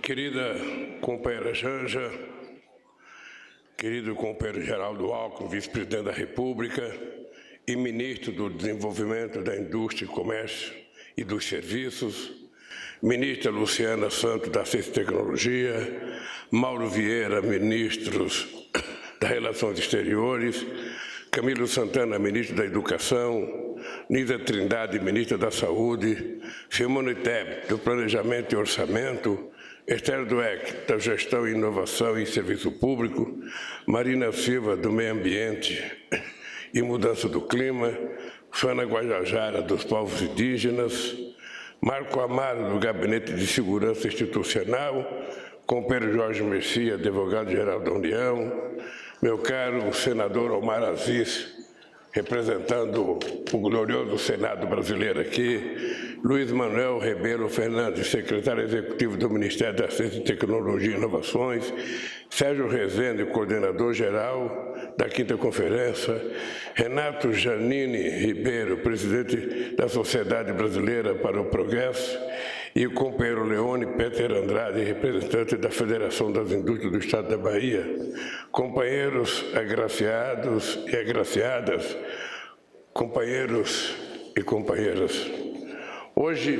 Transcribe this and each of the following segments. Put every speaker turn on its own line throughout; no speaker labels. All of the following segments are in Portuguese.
Querida companheira Janja, querido companheiro Geraldo Alckmin, vice-presidente da República e ministro do Desenvolvimento da Indústria, Comércio e dos Serviços, ministra Luciana Santos da Ciência e Tecnologia, Mauro Vieira, ministros das Relações Exteriores, Camilo Santana, ministro da Educação, Nisa Trindade, ministra da Saúde, Simone Tebet, do Planejamento e Orçamento, Esther Dweck, da Gestão, Inovação e Serviço Público, Marina Silva, do Meio Ambiente e Mudança do Clima, Joana Guajajara, dos Povos Indígenas, Marco Amaro, do Gabinete de Segurança Institucional, companheiro Jorge Messias, advogado-geral da União, meu caro senador Omar Aziz, representando o glorioso Senado brasileiro aqui, Luiz Manuel Rebelo Fernandes, secretário executivo do Ministério da Ciência e Tecnologia e Inovações, Sérgio Rezende, coordenador-geral da 5ª Conferência, Renato Janine Ribeiro, presidente da Sociedade Brasileira para o Progresso, e o companheiro Leone Peter Andrade, representante da Federação das Indústrias do Estado da Bahia, companheiros agraciados e agraciadas, companheiros e companheiras. Hoje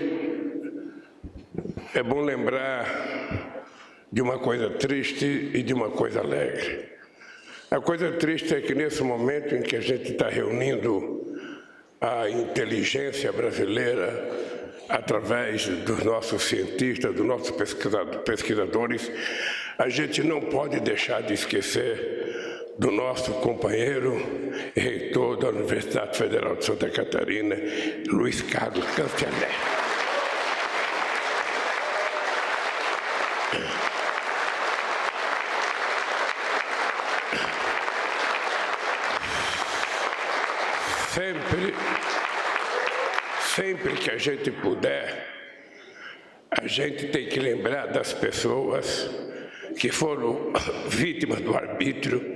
é bom lembrar de uma coisa triste e de uma coisa alegre. A coisa triste é que nesse momento em que a gente está reunindo a inteligência brasileira através dos nossos cientistas, dos nossos pesquisadores, a gente não pode deixar de esquecer do nosso companheiro reitor da Universidade Federal de Santa Catarina, Luiz Carlos Canceller. Sempre que a gente puder, a gente tem que lembrar das pessoas que foram vítimas do arbítrio,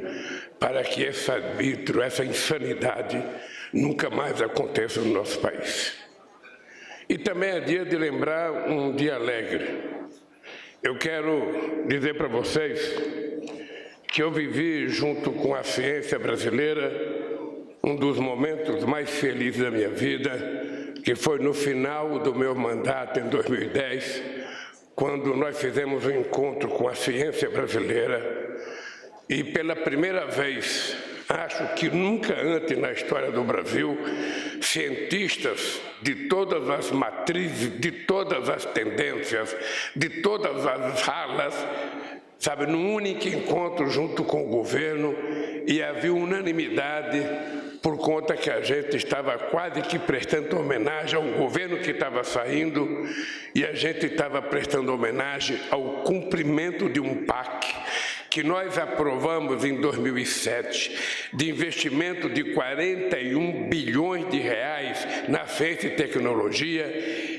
para que esse arbítrio, essa insanidade, nunca mais aconteça no nosso país. E também é dia de lembrar um dia alegre. Eu quero dizer para vocês que eu vivi, junto com a ciência brasileira, um dos momentos mais felizes da minha vida, que foi no final do meu mandato, em 2010, quando nós fizemos um encontro com a ciência brasileira e, pela primeira vez, acho que nunca antes na história do Brasil, cientistas de todas as matrizes, de todas as tendências, de todas as alas, sabe, num único encontro junto com o governo, e havia unanimidade por conta que a gente estava quase que prestando homenagem ao governo que estava saindo, e a gente estava prestando homenagem ao cumprimento de um PAC que nós aprovamos em 2007, de investimento de 41 bilhões de reais na ciência e tecnologia,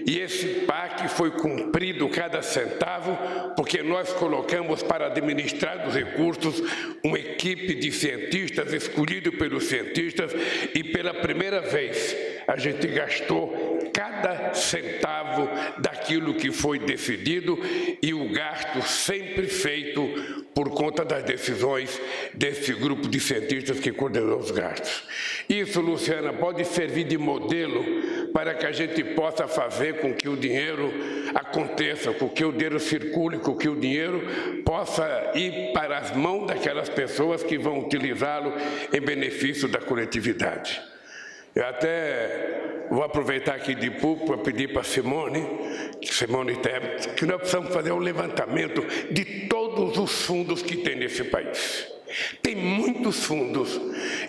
e esse PAC foi cumprido cada centavo, porque nós colocamos para administrar os recursos uma equipe de cientistas, escolhido pelos cientistas, e pela primeira vez a gente gastou cada centavo daquilo que foi decidido, e o gasto sempre feito por conta das decisões desse grupo de cientistas que coordenou os gastos. Isso, Luciana, pode servir de modelo para que a gente possa fazer com que o dinheiro aconteça, com que o dinheiro circule, com que o dinheiro possa ir para as mãos daquelas pessoas que vão utilizá-lo em benefício da coletividade. Eu até vou aproveitar aqui de público para pedir para Simone Tebet, que nós precisamos fazer um levantamento de todos os fundos que tem nesse país. Tem muitos fundos,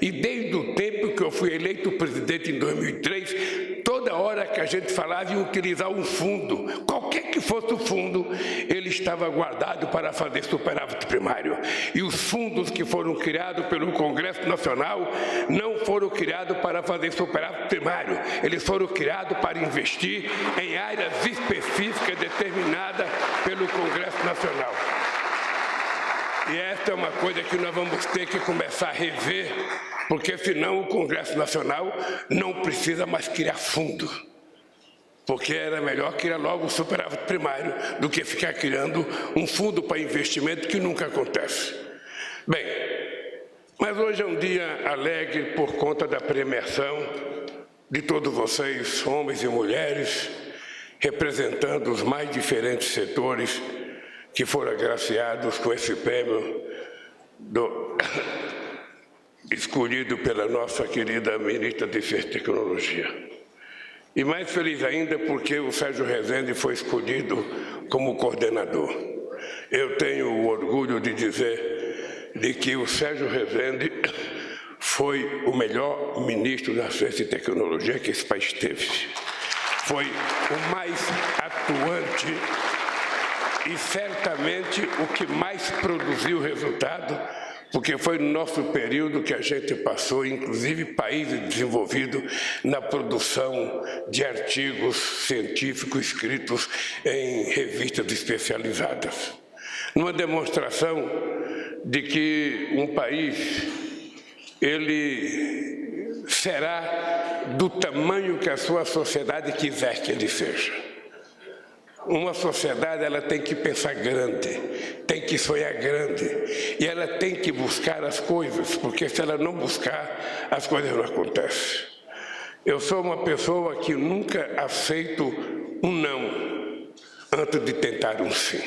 e desde o tempo que eu fui eleito presidente em 2003, toda hora que a gente falava em utilizar um fundo, qualquer que fosse o fundo, ele estava guardado para fazer superávit primário. E os fundos que foram criados pelo Congresso Nacional não foram criados para fazer superávit primário, eles foram criados para investir em áreas específicas determinadas pelo Congresso Nacional. E essa é uma coisa que nós vamos ter que começar a rever, porque senão o Congresso Nacional não precisa mais criar fundo. porque era melhor criar logo o superávit primário do que ficar criando um fundo para investimento que nunca acontece. Bem, mas hoje é um dia alegre por conta da premiação de todos vocês, homens e mulheres, representando os mais diferentes setores que foram agraciados com esse prêmio escolhido pela nossa querida ministra de Ciência e Tecnologia. E mais feliz ainda porque o Sérgio Rezende foi escolhido como coordenador. Eu tenho o orgulho de dizer de que o Sérgio Rezende foi o melhor ministro da Ciência e Tecnologia que esse país teve. Foi o mais atuante e certamente o que mais produziu resultado, porque foi no nosso período que a gente passou, inclusive países desenvolvidos, na produção de artigos científicos escritos em revistas especializadas. Numa demonstração de que um país, ele será do tamanho que a sua sociedade quiser que ele seja. Uma sociedade, ela tem que pensar grande, tem que sonhar grande, e ela tem que buscar as coisas, porque se ela não buscar, as coisas não acontecem. Eu sou uma pessoa que nunca aceito um não antes de tentar um sim.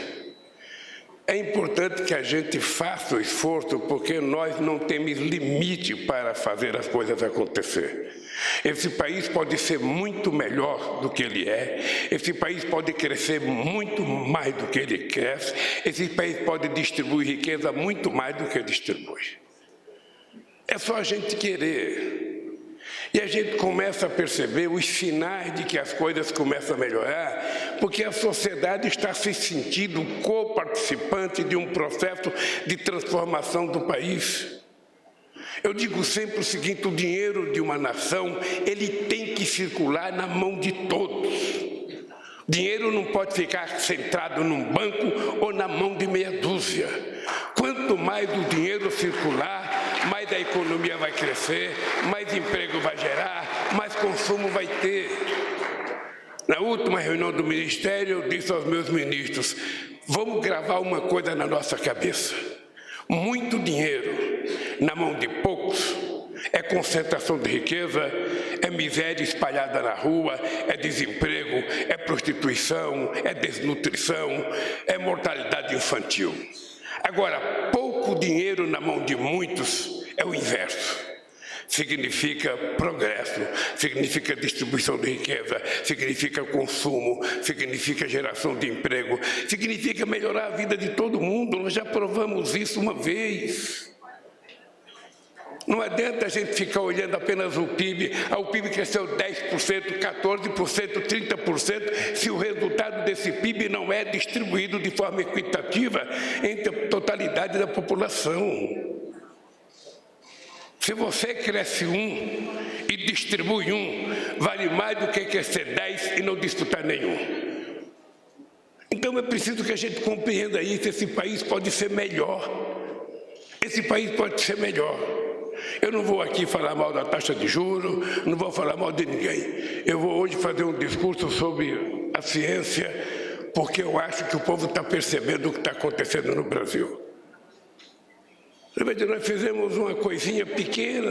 É importante que a gente faça o esforço, porque nós não temos limite para fazer as coisas acontecer. Esse país pode ser muito melhor do que ele é, esse país pode crescer muito mais do que ele cresce, esse país pode distribuir riqueza muito mais do que distribui. É só a gente querer. E a gente começa a perceber os sinais de que as coisas começam a melhorar, porque a sociedade está se sentindo co-participante de um processo de transformação do país. Eu digo sempre o seguinte: o dinheiro de uma nação, ele tem que circular na mão de todos. Dinheiro não pode ficar centrado num banco ou na mão de meia dúzia. Quanto mais o dinheiro circular, mais a economia vai crescer, mais emprego vai gerar, mais consumo vai ter. Na última reunião do Ministério, eu disse aos meus ministros: vamos gravar uma coisa na nossa cabeça. Muito dinheiro na mão de poucos é concentração de riqueza, é miséria espalhada na rua, é desemprego, é prostituição, é desnutrição, é mortalidade infantil. Agora, pouco dinheiro na mão de muitos é o inverso. Significa progresso, significa distribuição de riqueza, significa consumo, significa geração de emprego, significa melhorar a vida de todo mundo. Nós já provamos isso uma vez. Não adianta a gente ficar olhando apenas o PIB. O PIB cresceu 10%, 14%, 30%, se o resultado desse PIB não é distribuído de forma equitativa entre a totalidade da população. Se você cresce 1 e distribui 1, vale mais do que crescer 10 e não disputar nenhum. Então é preciso que a gente compreenda isso. Esse país pode ser melhor. Esse país pode ser melhor. Eu não vou aqui falar mal da taxa de juros, não vou falar mal de ninguém. Eu vou hoje fazer um discurso sobre a ciência, porque eu acho que o povo está percebendo o que está acontecendo no Brasil. Nós fizemos uma coisinha pequena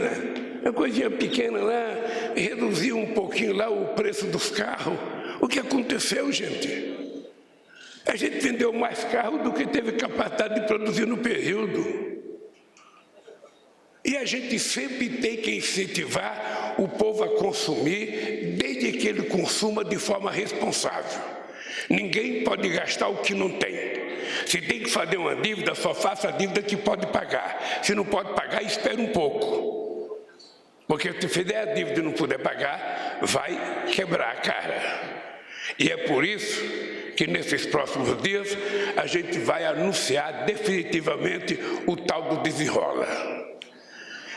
lá, reduziu um pouquinho lá o preço dos carros. O que aconteceu, gente? A gente vendeu mais carro do que teve capacidade de produzir no período. E a gente sempre tem que incentivar o povo a consumir, desde que ele consuma de forma responsável. Ninguém pode gastar o que não tem. Se tem que fazer uma dívida, só faça a dívida que pode pagar. Se não pode pagar, espere um pouco. Porque se fizer a dívida e não puder pagar, vai quebrar a cara. E é por isso que nesses próximos dias a gente vai anunciar definitivamente o tal do desenrola.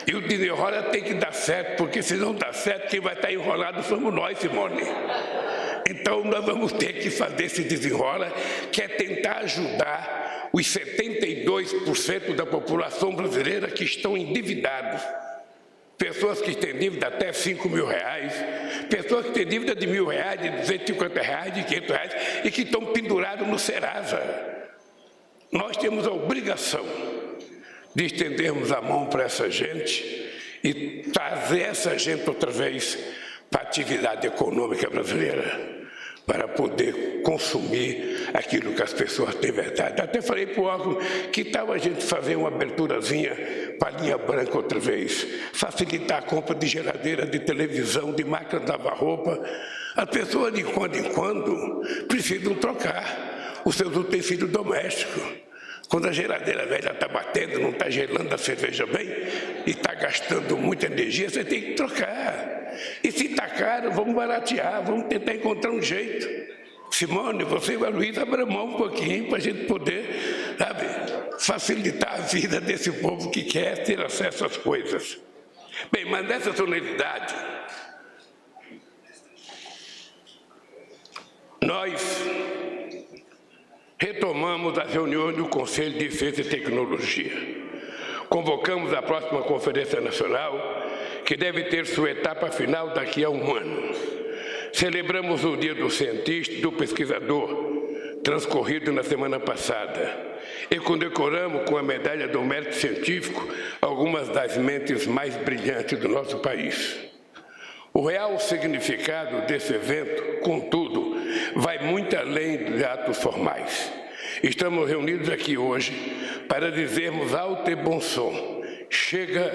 E o desenrola tem que dar certo, porque se não dá certo, quem vai estar enrolado somos nós, Simone. Então nós vamos ter que fazer esse desenrola, que é tentar ajudar os 72% da população brasileira que estão endividados. pessoas que têm dívida até R$5.000, pessoas que têm dívida de R$1.000, de R$250, de R$500 e que estão pendurados no Serasa. Nós temos a obrigação de estendermos a mão para essa gente e trazer essa gente outra vez para a atividade econômica brasileira, para poder consumir aquilo que as pessoas têm verdade. Até falei para o órgão que tal a gente fazer uma aberturazinha para a linha branca outra vez, facilitar a compra de geladeira, de televisão, de máquina de lavar roupa. As pessoas, de quando em quando, precisam trocar os seus utensílios domésticos. Quando a geladeira velha está batendo, não está gelando a cerveja bem e está gastando muita energia, você tem que trocar. E se está caro, vamos baratear, vamos tentar encontrar um jeito. Simone, você e a Luísa abram mão um pouquinho para a gente poder, sabe, facilitar a vida desse povo que quer ter acesso às coisas. Bem, mas nessa solenidade, nós retomamos as reuniões do Conselho de Ciência e Tecnologia. Convocamos a próxima Conferência Nacional, que deve ter sua etapa final daqui a um ano. Celebramos o Dia do Cientista e do Pesquisador, transcorrido na semana passada, e condecoramos com a Medalha do Mérito Científico algumas das mentes mais brilhantes do nosso país. O real significado desse evento, contudo, vai muito além dos atos formais. Estamos reunidos aqui hoje para dizermos alto e bom som: chega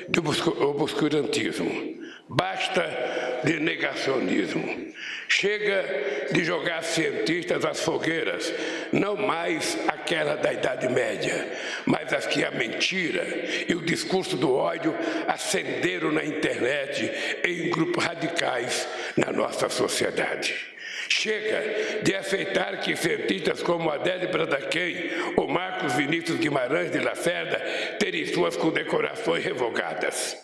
do obscurantismo, basta de negacionismo, chega de jogar cientistas às fogueiras, não mais aquela da Idade Média, mas as que a mentira e o discurso do ódio acenderam na internet em grupos radicais na nossa sociedade. Chega de aceitar que cientistas como Adélio Bradaquen ou Marcos Vinícius Guimarães de Lacerda terem suas condecorações revogadas.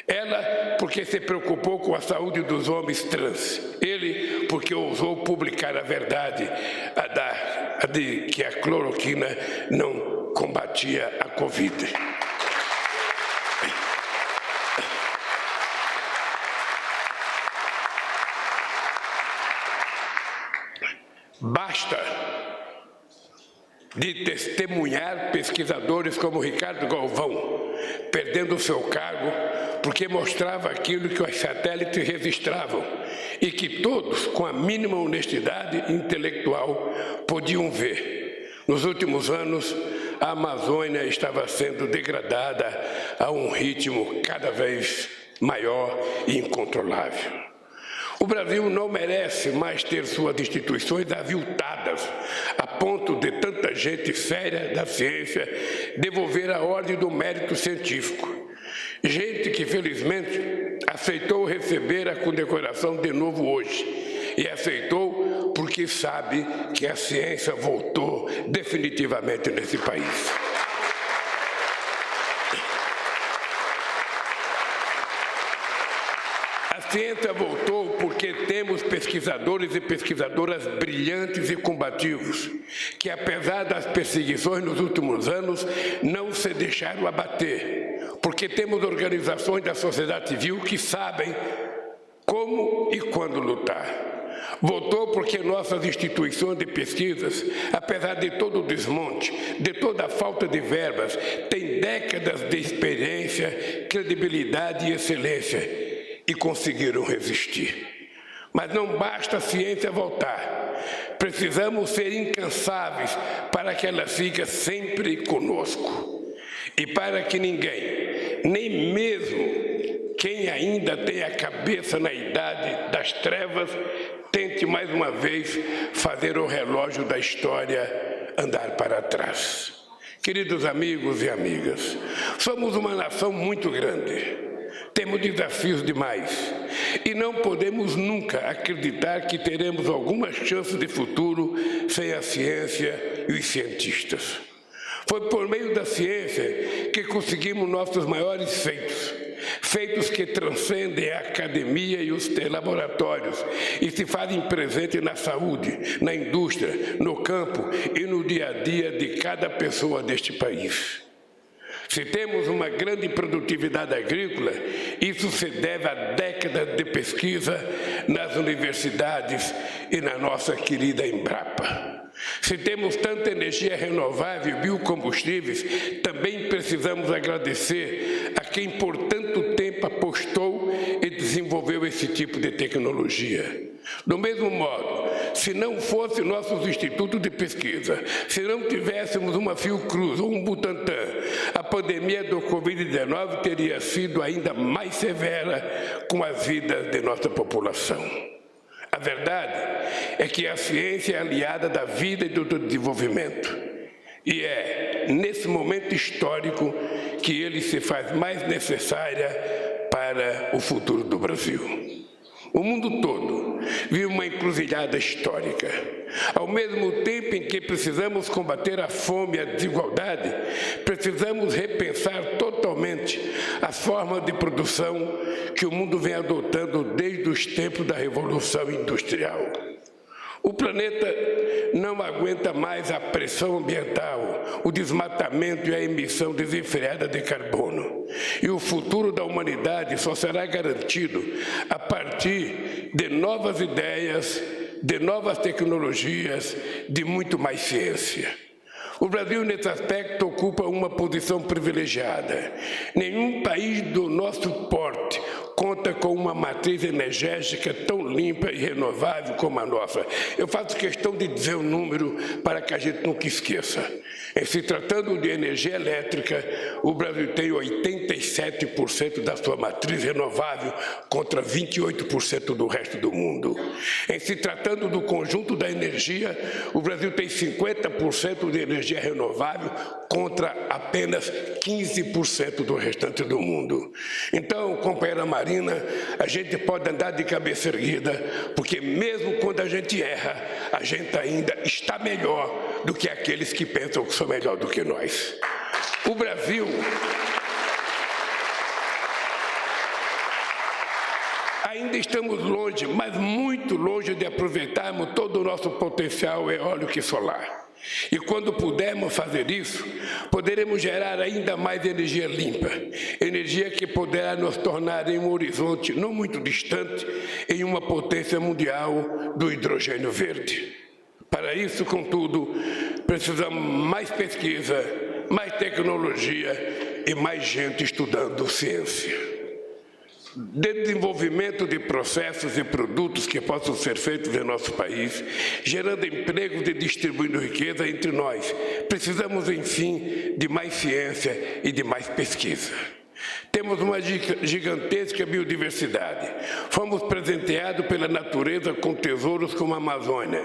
Ela, porque se preocupou com a saúde dos homens trans. Ele, porque ousou publicar a verdade, a de que a cloroquina não combatia a Covid. Basta de testemunhar pesquisadores como Ricardo Galvão, perdendo o seu cargo porque mostrava aquilo que os satélites registravam e que todos, com a mínima honestidade intelectual, podiam ver. Nos últimos anos, a Amazônia estava sendo degradada a um ritmo cada vez maior e incontrolável. O Brasil não merece mais ter suas instituições aviltadas, a ponto de tanta gente séria da ciência devolver a ordem do mérito científico. Gente que, felizmente, aceitou receber a condecoração de novo hoje. E aceitou porque sabe que a ciência voltou definitivamente nesse país. A ciência voltou porque temos pesquisadores e pesquisadoras brilhantes e combativos, que apesar das perseguições nos últimos anos, não se deixaram abater, porque temos organizações da sociedade civil que sabem como e quando lutar. Voltou porque nossas instituições de pesquisas, apesar de todo o desmonte, de toda a falta de verbas, têm décadas de experiência, credibilidade e excelência, e conseguiram resistir. Mas não basta a ciência voltar. Precisamos ser incansáveis para que ela siga sempre conosco. E para que ninguém, nem mesmo quem ainda tem a cabeça na idade das trevas, tente mais uma vez fazer o relógio da história andar para trás. Queridos amigos e amigas, somos uma nação muito grande. Temos desafios demais e não podemos nunca acreditar que teremos alguma chance de futuro sem a ciência e os cientistas. Foi por meio da ciência que conseguimos nossos maiores feitos, feitos que transcendem a academia e os laboratórios e se fazem presente na saúde, na indústria, no campo e no dia a dia de cada pessoa deste país. Se temos uma grande produtividade agrícola, isso se deve a décadas de pesquisa nas universidades e na nossa querida Embrapa. Se temos tanta energia renovável e biocombustíveis, também precisamos agradecer a quem por tanto tempo apostou e desenvolveu esse tipo de tecnologia. Do mesmo modo, se não fosse nossos institutos de pesquisa, se não tivéssemos uma Fiocruz ou um Butantan, a pandemia do Covid-19 teria sido ainda mais severa com as vidas de nossa população. A verdade é que a ciência é aliada da vida e do desenvolvimento. E é nesse momento histórico que ele se faz mais necessária para o futuro do Brasil. O mundo todo vive uma encruzilhada histórica. Ao mesmo tempo em que precisamos combater a fome e a desigualdade, precisamos repensar totalmente as formas de produção que o mundo vem adotando desde os tempos da Revolução Industrial. O planeta não aguenta mais a pressão ambiental, o desmatamento e a emissão desenfreada de carbono. E o futuro da humanidade só será garantido a partir de novas ideias, de novas tecnologias, de muito mais ciência. O Brasil, nesse aspecto, ocupa uma posição privilegiada. Nenhum país do nosso porte conta com uma matriz energética tão limpa e renovável como a nossa. Eu faço questão de dizer um número para que a gente nunca esqueça. Em se tratando de energia elétrica, o Brasil tem 87% da sua matriz renovável contra 28% do resto do mundo. Em se tratando do conjunto da energia, o Brasil tem 50% de energia renovável contra apenas 15% do restante do mundo. Então, companheira Marina, a gente pode andar de cabeça erguida, porque mesmo quando a gente erra, a gente ainda está melhor do que aqueles que pensam que são melhor do que nós. O Brasil ainda estamos longe, mas muito longe de aproveitarmos todo o nosso potencial eólico e solar. E quando pudermos fazer isso, poderemos gerar ainda mais energia limpa, energia que poderá nos tornar em um horizonte não muito distante em uma potência mundial do hidrogênio verde. Para isso, contudo, precisamos mais pesquisa, mais tecnologia e mais gente estudando ciência. Desenvolvimento de processos e produtos que possam ser feitos em nosso país, gerando empregos e distribuindo riqueza entre nós. Precisamos, enfim, de mais ciência e de mais pesquisa. Temos uma gigantesca biodiversidade. Fomos presenteados pela natureza com tesouros como a Amazônia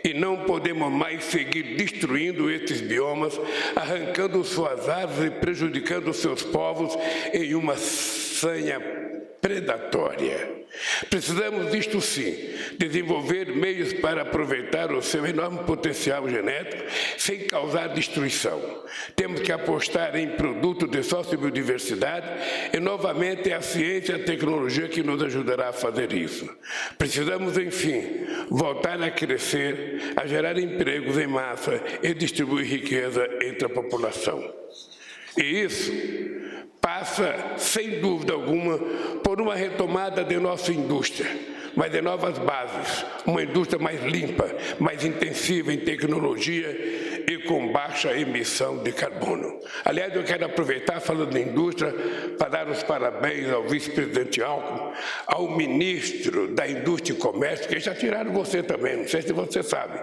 e não podemos mais seguir destruindo estes biomas, arrancando suas árvores e prejudicando seus povos em uma sanha predatória. Precisamos, isto sim, desenvolver meios para aproveitar o seu enorme potencial genético sem causar destruição. Temos que apostar em produtos de sociobiodiversidade e, novamente, é a ciência e a tecnologia que nos ajudará a fazer isso. Precisamos, enfim, voltar a crescer, a gerar empregos em massa e distribuir riqueza entre a população. E isso passa, sem dúvida alguma, por uma retomada de nossa indústria, mas de novas bases, uma indústria mais limpa, mais intensiva em tecnologia e com baixa emissão de carbono. Aliás, eu quero aproveitar, falando de indústria, para dar os parabéns ao vice-presidente Alckmin, ao ministro da Indústria e Comércio, que já tiraram você também, não sei se você sabe,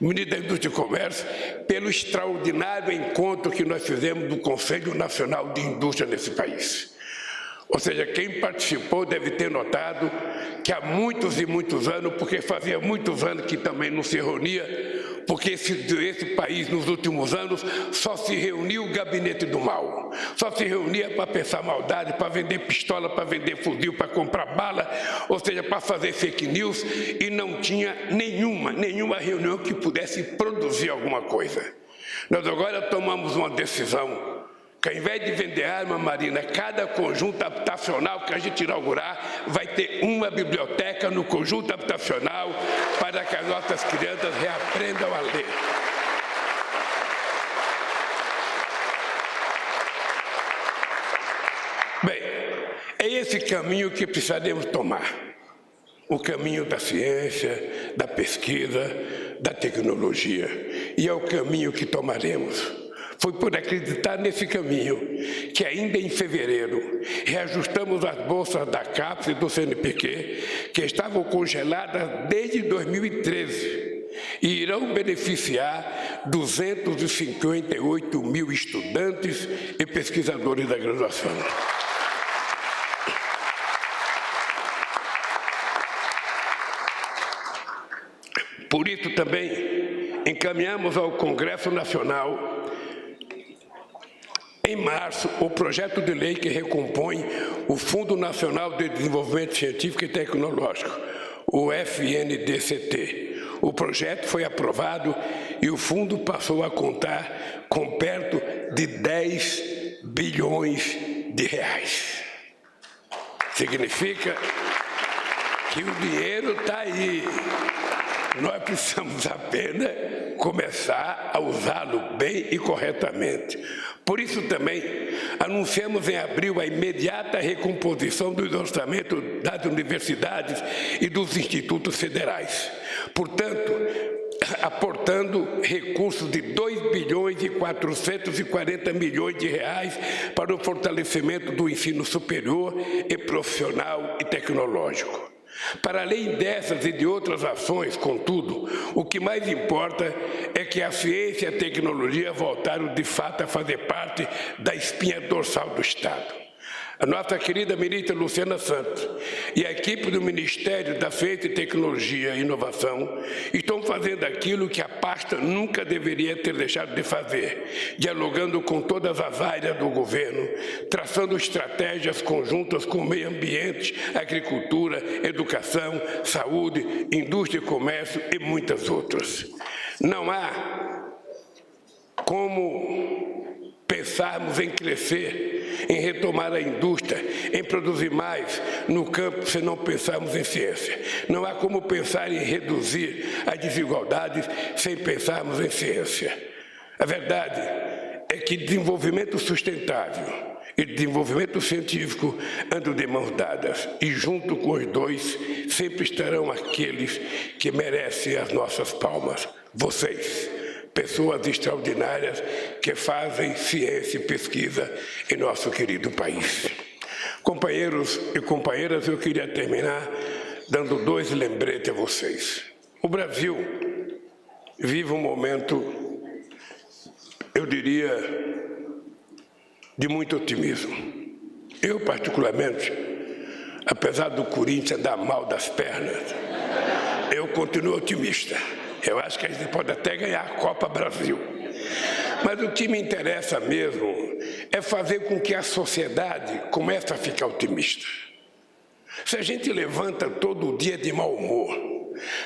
o ministro da Indústria e Comércio, pelo extraordinário encontro que nós fizemos do Conselho Nacional de Indústria nesse país. Ou seja, quem participou deve ter notado que há muitos e muitos anos, porque fazia muitos anos que também não se reunia, porque esse país, nos últimos anos, só se reunia o gabinete do mal. Só se reunia para pensar maldade, para vender pistola, para vender fuzil, para comprar bala, ou seja, para fazer fake news, e não tinha nenhuma reunião que pudesse produzir alguma coisa. Nós agora tomamos uma decisão, que ao invés de vender arma, Marina, cada conjunto habitacional que a gente inaugurar vai ter uma biblioteca no conjunto habitacional para que as nossas crianças reaprendam a ler. Bem, é esse caminho que precisaremos tomar. O caminho da ciência, da pesquisa, da tecnologia. E é o caminho que tomaremos. Foi por acreditar nesse caminho que ainda em fevereiro reajustamos as bolsas da CAPES e do CNPq, que estavam congeladas desde 2013 e irão beneficiar 258 mil estudantes e pesquisadores da graduação. Por isso também encaminhamos ao Congresso Nacional, em março, o projeto de lei que recompõe o Fundo Nacional de Desenvolvimento Científico e Tecnológico, o FNDCT. O projeto foi aprovado e o fundo passou a contar com perto de 10 bilhões de reais. Significa que o dinheiro está aí. Nós precisamos apenas começar a usá-lo bem e corretamente. Por isso também anunciamos em abril a imediata recomposição dos orçamentos das universidades e dos institutos federais. Portanto, aportando recursos de 2 bilhões e 440 milhões de reais para o fortalecimento do ensino superior e profissional e tecnológico. Para além dessas e de outras ações, contudo, o que mais importa é que a ciência e a tecnologia voltaram de fato a fazer parte da espinha dorsal do Estado. A nossa querida ministra Luciana Santos e a equipe do Ministério da Ciência e Tecnologia e Inovação estão fazendo aquilo que a pasta nunca deveria ter deixado de fazer, dialogando com todas as áreas do governo, traçando estratégias conjuntas com o meio ambiente, agricultura, educação, saúde, indústria e comércio e muitas outras. Não há como pensarmos em crescer, em retomar a indústria, em produzir mais no campo se não pensarmos em ciência. Não há como pensar em reduzir as desigualdades sem pensarmos em ciência. A verdade é que desenvolvimento sustentável e desenvolvimento científico andam de mãos dadas e junto com os dois sempre estarão aqueles que merecem as nossas palmas, vocês. Pessoas extraordinárias que fazem ciência e pesquisa em nosso querido país. Companheiros e companheiras, eu queria terminar dando 2 lembretes a vocês. O Brasil vive um momento, eu diria, de muito otimismo. Eu, particularmente, apesar do Corinthians andar mal das pernas, eu continuo otimista. Eu acho que a gente pode até ganhar a Copa Brasil. Mas o que me interessa mesmo é fazer com que a sociedade comece a ficar otimista. Se a gente levanta todo dia de mau humor,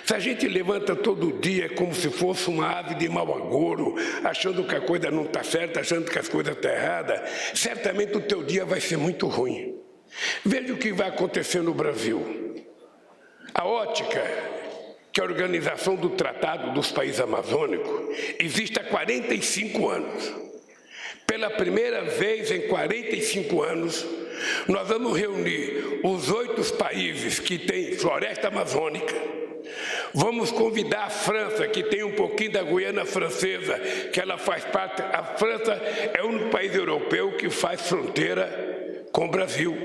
se a gente levanta todo dia como se fosse uma ave de mau agouro, achando que a coisa não está certa, achando que as coisas estão erradas, certamente o teu dia vai ser muito ruim. Veja o que vai acontecer no Brasil. A ótica, que a Organização do Tratado dos Países Amazônicos existe há 45 anos. Pela primeira vez em 45 anos, nós vamos reunir os 8 países que têm floresta amazônica, vamos convidar a França, que tem um pouquinho da Guiana Francesa, que ela faz parte. A França é o único país europeu que faz fronteira com o Brasil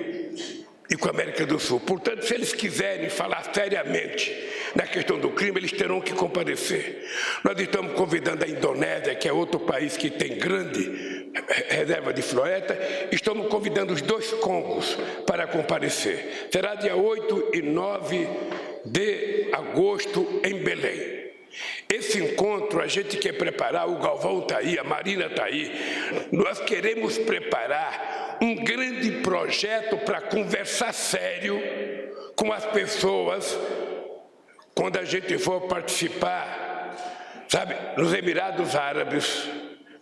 e com a América do Sul. Portanto, se eles quiserem falar seriamente na questão do crime, eles terão que comparecer. Nós estamos convidando a Indonésia, que é outro país que tem grande reserva de floresta, estamos convidando os 2 Congos para comparecer. Será dia 8 e 9 de agosto em Belém. Esse encontro a gente quer preparar, o Galvão está aí, a Marina está aí, nós queremos preparar um grande projeto para conversar sério com as pessoas quando a gente for participar, sabe, nos Emirados Árabes,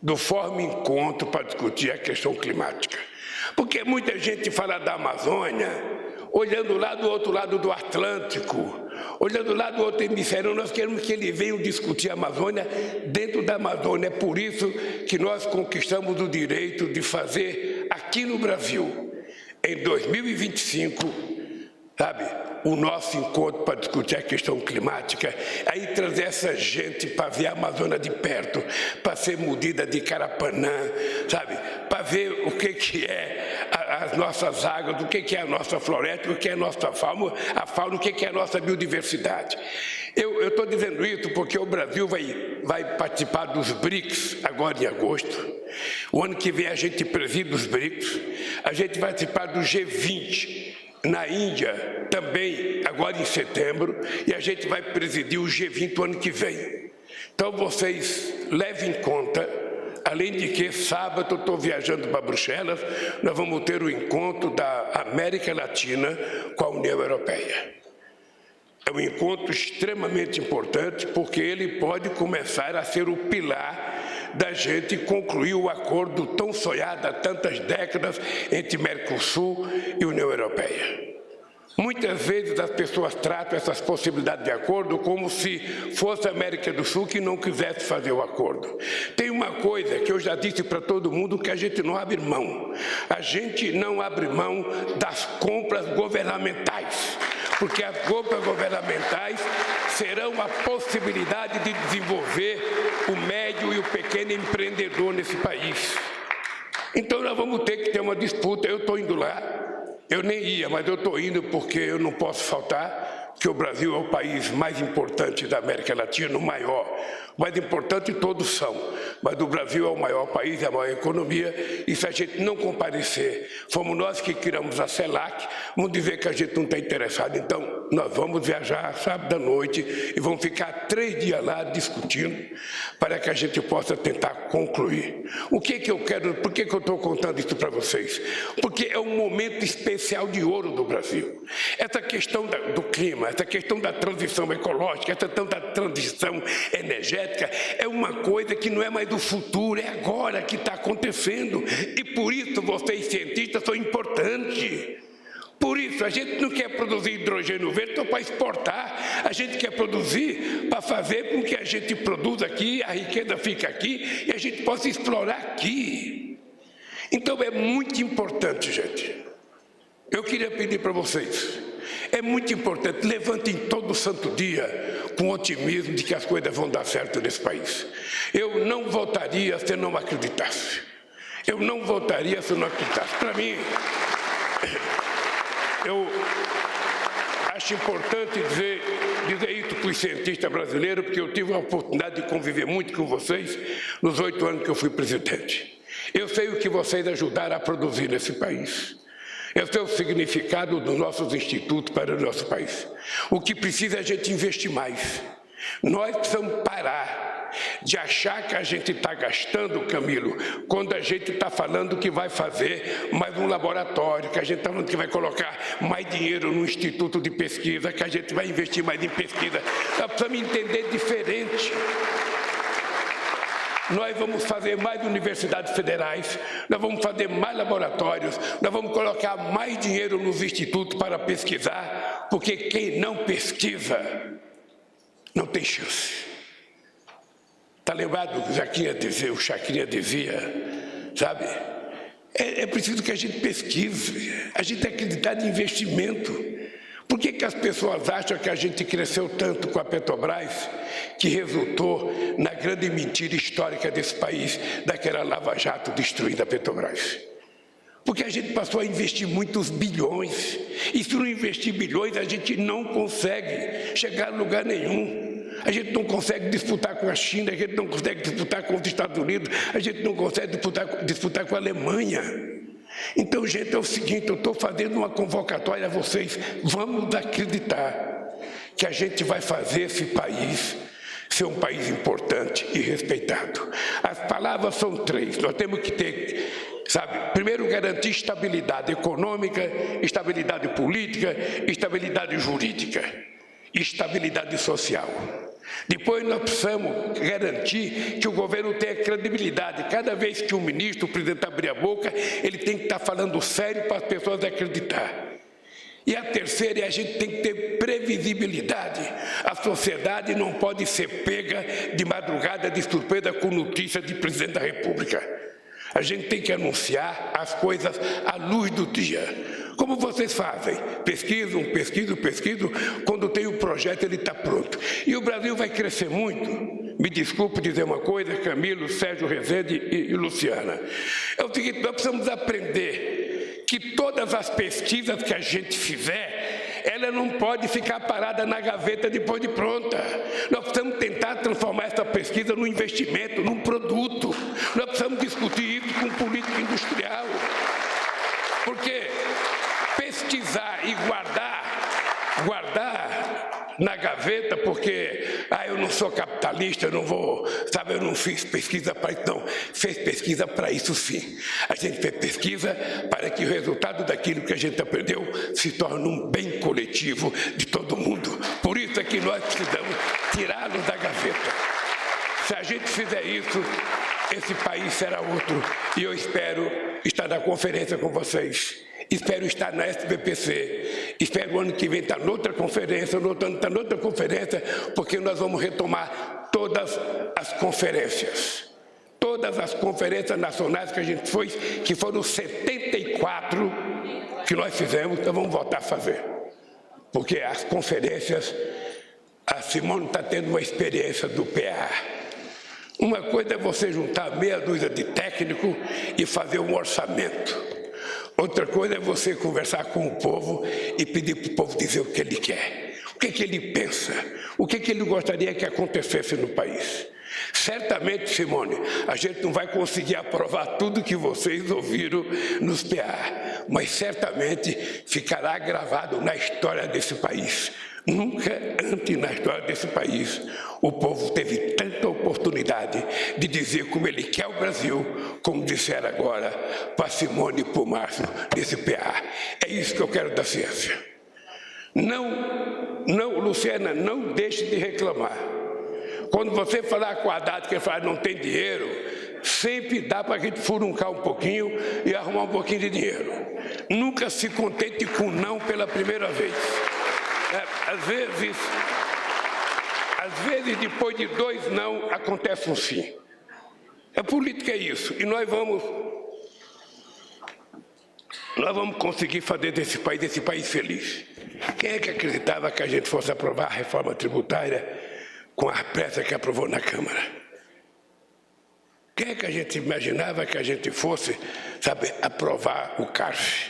do Fórum Encontro para discutir a questão climática. Porque muita gente fala da Amazônia, olhando lá do outro lado do Atlântico, olhando lá do outro hemisfério. Nós queremos que eles venham discutir a Amazônia dentro da Amazônia. É por isso que nós conquistamos o direito de fazer aqui no Brasil em 2025, sabe, o nosso encontro para discutir a questão climática, aí trazer essa gente para ver a Amazônia de perto, para ser mordida de Carapanã, sabe, para ver o que é as nossas águas, o que é a nossa floresta, o que é a nossa fauna, o que é a nossa biodiversidade. Eu estou dizendo isso porque o Brasil vai participar dos BRICS agora em agosto. O ano que vem a gente preside os BRICS, a gente vai participar do G20 na Índia também agora em setembro, e a gente vai presidir o G20 o ano que vem. Então vocês levem em conta, além de que sábado eu estou viajando para Bruxelas, nós vamos ter o encontro da América Latina com a União Europeia. É um encontro extremamente importante porque ele pode começar a ser o pilar da gente concluir o acordo tão sonhado há tantas décadas entre Mercosul e União Europeia. Muitas vezes as pessoas tratam essas possibilidades de acordo como se fosse a América do Sul que não quisesse fazer o acordo. Tem uma coisa que eu já disse para todo mundo que a gente não abre mão. A gente não abre mão das compras governamentais, porque as compras governamentais serão a possibilidade de desenvolver o médio e o pequeno empreendedor nesse país. Então nós vamos ter que ter uma disputa. Eu estou indo lá. Eu nem ia, mas eu estou indo porque eu não posso faltar, porque o Brasil é o país mais importante da América Latina, o maior. O mais importante todos são, mas o Brasil é o maior país, é a maior economia, e se a gente não comparecer, fomos nós que criamos a CELAC, vamos dizer que a gente não está interessado. Então, nós vamos viajar sábado à noite e vamos ficar 3 dias lá discutindo para que a gente possa tentar concluir. O que eu quero, por que eu estou contando isso para vocês? Porque é um momento especial de ouro do Brasil. Essa questão do clima, essa questão da transição ecológica, essa questão da transição energética, é uma coisa que não é mais do futuro, é agora que está acontecendo. E por isso vocês cientistas são importantes. Por isso, a gente não quer produzir hidrogênio verde só para exportar, a gente quer produzir para fazer com que a gente produza aqui, a riqueza fique aqui e a gente possa explorar aqui. Então é muito importante, gente. Eu queria pedir para vocês, é muito importante, levantem todo santo dia com otimismo de que as coisas vão dar certo nesse país. Eu não votaria se não acreditasse. Eu não votaria se não acreditasse. Para mim, eu acho importante dizer isso para os cientistas brasileiros, porque eu tive a oportunidade de conviver muito com vocês nos 8 anos que eu fui presidente. Eu sei o que vocês ajudaram a produzir nesse país. Eu sei o significado dos nossos institutos para o nosso país. O que precisa é a gente investir mais. Nós precisamos parar de achar que a gente está gastando, Camilo, quando a gente está falando que vai fazer mais um laboratório, que a gente está falando que vai colocar mais dinheiro no instituto de pesquisa, que a gente vai investir mais em pesquisa. Nós precisamos entender diferente. Nós vamos fazer mais universidades federais, nós vamos fazer mais laboratórios, nós vamos colocar mais dinheiro nos institutos para pesquisar, porque quem não pesquisa não tem chance. Está lembrado do que o Chacrinha dizia, sabe? É preciso que a gente pesquise, a gente tem que acreditar em investimento. Por que as pessoas acham que a gente cresceu tanto com a Petrobras, que resultou na grande mentira histórica desse país, daquela Lava Jato destruindo a Petrobras? Porque a gente passou a investir muitos bilhões, e se não investir bilhões, a gente não consegue chegar a lugar nenhum. A gente não consegue disputar com a China, a gente não consegue disputar com os Estados Unidos, a gente não consegue disputar com a Alemanha. Então, gente, é o seguinte, eu estou fazendo uma convocatória a vocês, vamos acreditar que a gente vai fazer esse país ser um país importante e respeitado. As palavras são 3, nós temos que ter, sabe, primeiro garantir estabilidade econômica, estabilidade política, estabilidade jurídica, estabilidade social. Depois nós precisamos garantir que o governo tenha credibilidade. Cada vez que o ministro, o presidente abrir a boca, ele tem que estar falando sério para as pessoas acreditar. E a terceira é a gente tem que ter previsibilidade. A sociedade não pode ser pega de madrugada de surpresa com notícia de presidente da República. A gente tem que anunciar as coisas à luz do dia. Como vocês fazem? Pesquisam, quando tem o projeto ele está pronto. E o Brasil vai crescer muito. Me desculpe dizer uma coisa, Camilo, Sérgio Rezende e Luciana. É o seguinte, nós precisamos aprender que todas as pesquisas que a gente fizer, ela não pode ficar parada na gaveta depois de pronta. Nós precisamos tentar transformar essa pesquisa num investimento, num produto. Nós precisamos discutir isso com política industrial. Porque pesquisar e guardar na gaveta, porque eu não sou capitalista, eu não vou, sabe, eu não fiz pesquisa para isso, não. Fez pesquisa para isso sim. A gente fez pesquisa para que o resultado daquilo que a gente aprendeu se torne um bem coletivo de todo mundo. Por isso é que nós precisamos tirá-los da gaveta. Se a gente fizer isso, esse país será outro. E eu espero estar na conferência com vocês. Espero estar na SBPC, espero o ano que vem estar noutra conferência, no outro ano estar noutra conferência, porque nós vamos retomar todas as conferências. Todas as conferências nacionais que a gente fez, que foram 74 que nós fizemos, nós vamos voltar a fazer. Porque as conferências, a Simone está tendo uma experiência do PA. Uma coisa é você juntar meia dúzia de técnicos e fazer um orçamento. Outra coisa é você conversar com o povo e pedir para o povo dizer o que ele quer, o que ele pensa, o que ele gostaria que acontecesse no país. Certamente, Simone, a gente não vai conseguir aprovar tudo que vocês ouviram nos PA, mas certamente ficará gravado na história desse país. Nunca antes na história desse país o povo teve tanta oportunidade de dizer como ele quer o Brasil, como disseram agora para Simone e para o Márcio desse PA. É isso que eu quero da ciência. Não, Luciana, não deixe de reclamar. Quando você falar com a Haddad que ele fala não tem dinheiro, sempre dá para a gente furuncar um pouquinho e arrumar um pouquinho de dinheiro. Nunca se contente com não pela primeira vez. Às vezes, depois de 2 não, acontece um sim. A política é isso. E nós vamos conseguir fazer desse país feliz. Quem é que acreditava que a gente fosse aprovar a reforma tributária com a pressa que aprovou na Câmara? Quem é que a gente imaginava que a gente fosse, sabe, aprovar o CARF?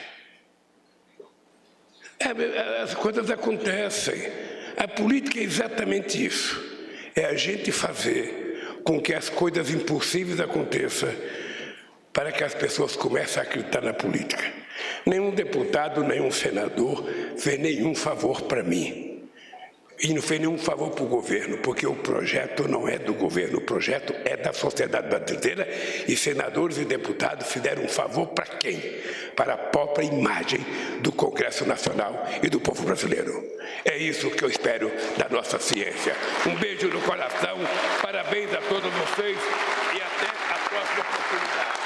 As coisas acontecem. A política é exatamente isso. É a gente fazer com que as coisas impossíveis aconteçam para que as pessoas comecem a acreditar na política. Nenhum deputado, nenhum senador fez nenhum favor para mim. E não fez nenhum favor para o governo, porque o projeto não é do governo, o projeto é da sociedade brasileira e senadores e deputados fizeram um favor para quem? Para a própria imagem do Congresso Nacional e do povo brasileiro. É isso que eu espero da nossa ciência. Um beijo no coração, parabéns a todos vocês e até a próxima oportunidade.